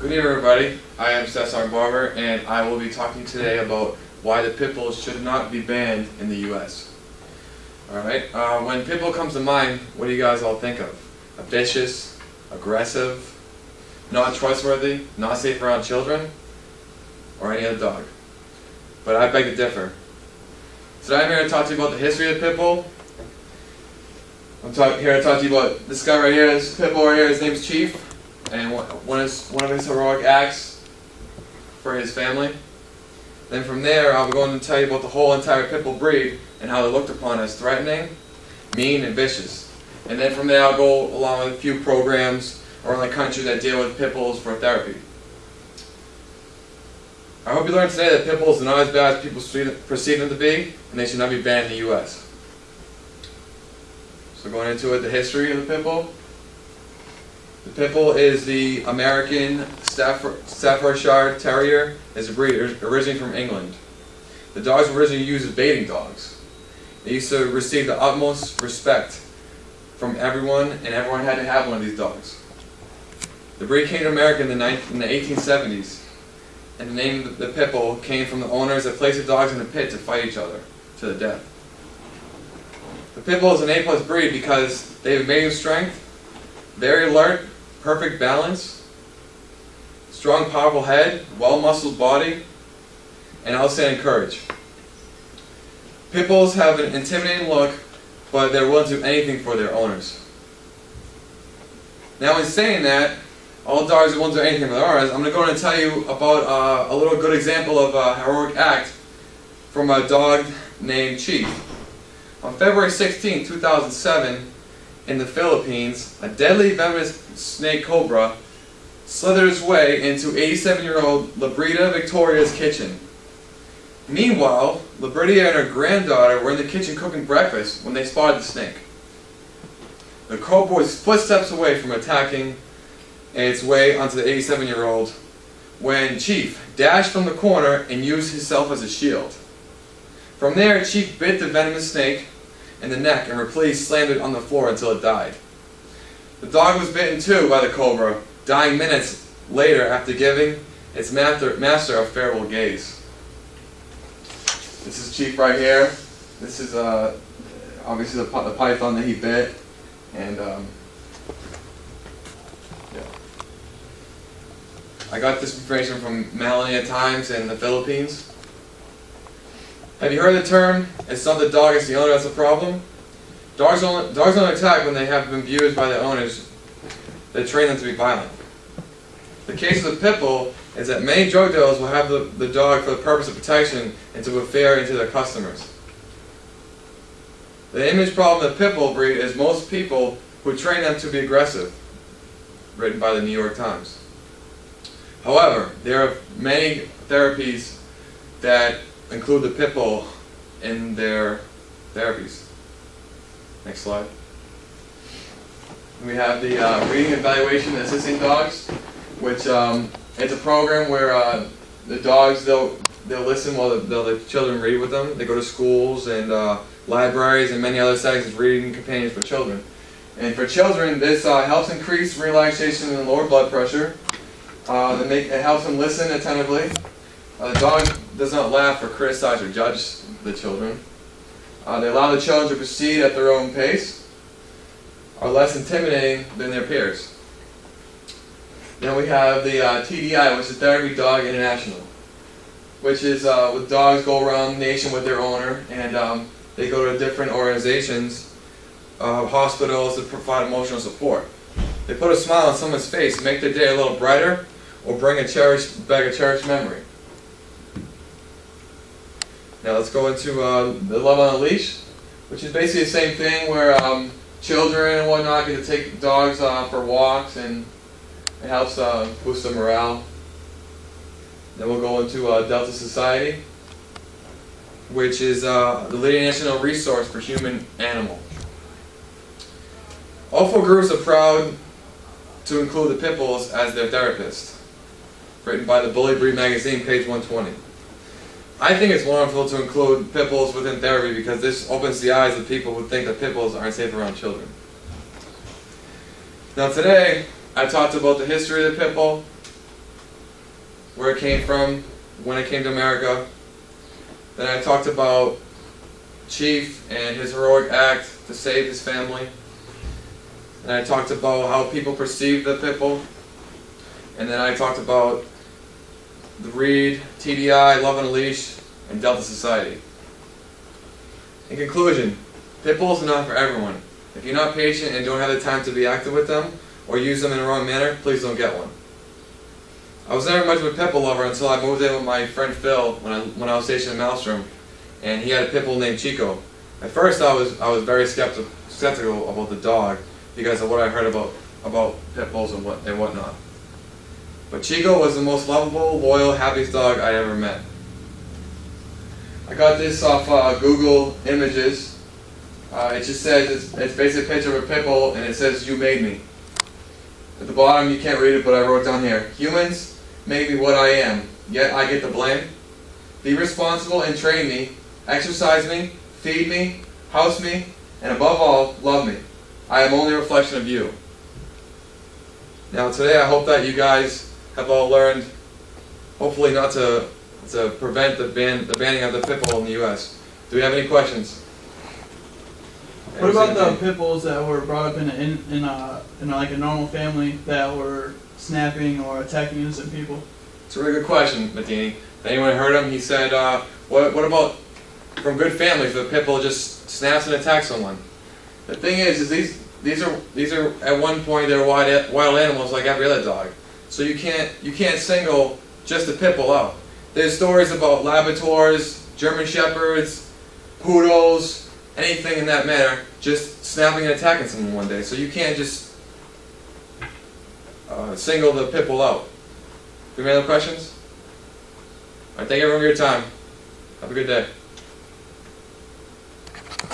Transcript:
Good evening, everybody. I am Cesar Barber, and I will be talking today about why the pit bull should not be banned in the U.S. Alright, when pit bull comes to mind, what do you guys all think of? A vicious, aggressive, not trustworthy, not safe around children, or any other dog? But I beg to differ. Today I'm here to talk to you about the history of the pit bull. I'm here to talk to you about this guy right here, this pit bull right here. His name's Chief. And one of his heroic acts for his family. Then from there, I'll be going to tell you about the whole entire pit bull breed and how they're looked upon as threatening, mean, and vicious. And then from there, I'll go along with a few programs around the country that deal with pit bulls for therapy. I hope you learned today that pit bulls are not as bad as people perceive them to be, and they should not be banned in the U.S. So going into it, the history of the pit bull. The pit bull is the American Staffordshire Terrier. It's a breed originally from England. The dogs were originally used as baiting dogs. They used to receive the utmost respect from everyone, and everyone had to have one of these dogs. The breed came to America in the 1870s, and the name of the pit bull came from the owners that placed the dogs in a pit to fight each other to the death. The pit bull is an A+ breed because they have amazing strength, very alert, perfect balance, strong, powerful head, well-muscled body, and outstanding courage. Pit bulls have an intimidating look, but they're willing to do anything for their owners. Now, in saying that, all dogs are willing to do anything for their owners, I'm going to go and tell you about a little good example of a heroic act from a dog named Chief. On February 16, 2007, in the Philippines, a deadly venomous snake cobra slithered its way into 87-year-old Labrida Victoria's kitchen. Meanwhile, Labrida and her granddaughter were in the kitchen cooking breakfast when they spotted the snake. The cobra was footsteps away from attacking its way onto the 87-year-old when Chief dashed from the corner and used himself as a shield. From there, Chief bit the venomous snake in the neck and repeatedly slammed it on the floor until it died. The dog was bitten too by the cobra, dying minutes later after giving its master a farewell gaze. This is Chief right here. This is obviously the python that he bit, and yeah. I got this information from Melania Times in the Philippines. Have you heard the term, it's not the dog, it's the owner that's the problem? Dogs only attack when they have been abused by their owners that train them to be violent. The case of the pit bull is that many drug dealers will have the dog for the purpose of protection and to be fair to their customers. The image problem of the pit bull breed is most people who train them to be aggressive, written by the New York Times. However, there are many therapies that include the pit bull in their therapies. Next slide. We have the Reading Evaluation Assisting Dogs, which it's a program where the dogs, they'll listen while the children read with them. They go to schools and libraries and many other settings as reading companions for children. And for children, this helps increase relaxation and lower blood pressure. It helps them listen attentively. The dog does not laugh or criticize or judge the children. They allow the children to proceed at their own pace, are less intimidating than their peers. Then we have the TDI, which is Therapy Dog International, which is with dogs go around the nation with their owner, and they go to different organizations, hospitals to provide emotional support. They put a smile on someone's face, make their day a little brighter, or bring back a cherished memory. Now let's go into the Love on a Leash, which is basically the same thing where children and whatnot get to take dogs for walks, and it helps boost their morale. Then we'll go into Delta Society, which is the leading national resource for human animal. All four groups are proud to include the pit bulls as their therapist, written by the Bully Breed magazine, page 120. I think it's wonderful to include pit bulls within therapy because this opens the eyes of people who think that pit bulls aren't safe around children. Now today, I talked about the history of the pit bull, where it came from, when it came to America. Then I talked about Chief and his heroic act to save his family. And I talked about how people perceive the pit bull. And then I talked about the Reed, TDI, Love on a Leash, and Delta Society. In conclusion, pit bulls are not for everyone. If you're not patient and don't have the time to be active with them, or use them in the wrong manner, please don't get one. I was never much of a pit bull lover until I moved in with my friend Phil when I was stationed in Maelstrom, and he had a pit bull named Chico. At first I was very skeptical about the dog because of what I heard about pit bulls and whatnot. But Chico was the most lovable, loyal, happiest dog I ever met. I got this off Google Images. It just says, it's basically a picture of a pit bull, and it says, "You made me." At the bottom, you can't read it, but I wrote down here, "Humans make me what I am, yet I get the blame. Be responsible and train me, exercise me, feed me, house me, and above all, love me. I am only a reflection of you." Now today I hope that you guys have all learned, hopefully not to prevent the banning of the pit bull in the U.S. Do we have any questions? What about the pit bulls that were brought up in like a normal family that were snapping or attacking innocent people? It's a really good question, Medini. If anyone heard him, he said, what about from good families the pit bull just snaps and attacks someone? The thing is these are at one point they were wild animals like every other dog. So you can't single just the pit bull out. There's stories about Labradors, German Shepherds, Poodles, anything in that manner, just snapping and attacking someone one day. So you can't just single the pit bull out. Do you have any other questions? All right, thank everyone for your time. Have a good day.